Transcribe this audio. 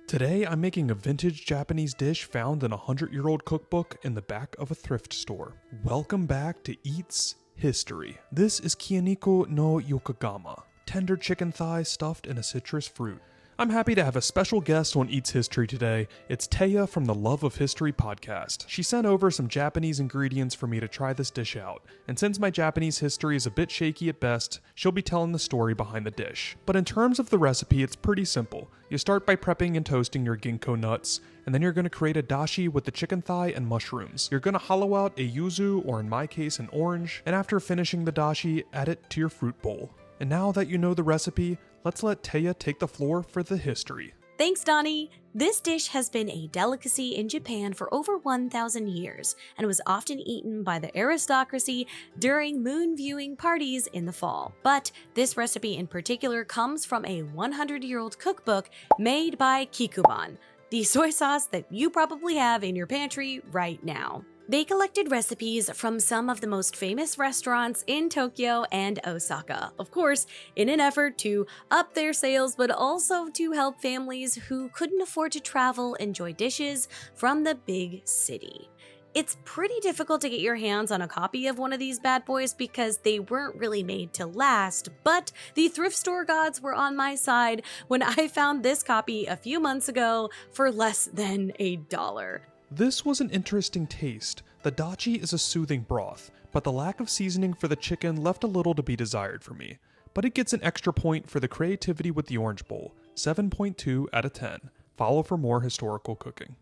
Today I'm making a vintage Japanese dish found in a 100-year-old cookbook in the back of a thrift store. Welcome back to Eats History. This is Kiyaniko no Yokogamma, tender chicken thigh stuffed in a citrus fruit. I'm happy to have a special guest on Eats History today. It's Taya from the Love of History podcast. She sent over some Japanese ingredients for me to try this dish out, and since my Japanese history is a bit shaky at best, she'll be telling the story behind the dish. But in terms of the recipe, it's pretty simple. You start by prepping and toasting your ginkgo nuts, and then you're going to create a dashi with the chicken thigh and mushrooms. You're going to hollow out a yuzu, or in my case an orange, and after finishing the dashi, add it to your fruit bowl. And now that you know the recipe, let's let Taya take the floor for the history. Thanks, Donnie. This dish has been a delicacy in Japan for over 1,000 years and was often eaten by the aristocracy during moon viewing parties in the fall. But this recipe in particular comes from a 100-year-old cookbook made by Kikuman, the soy sauce that you probably have in your pantry right now. They collected recipes from some of the most famous restaurants in Tokyo and Osaka, of course, in an effort to up their sales, but also to help families who couldn't afford to travel enjoy dishes from the big city. It's pretty difficult to get your hands on a copy of one of these bad boys because they weren't really made to last, but the thrift store gods were on my side when I found this copy a few months ago for less than $1. This was an interesting taste. The dachi is a soothing broth, but the lack of seasoning for the chicken left a little to be desired for me. But it gets an extra point for the creativity with the orange bowl, 7.2 out of 10. Follow for more historical cooking.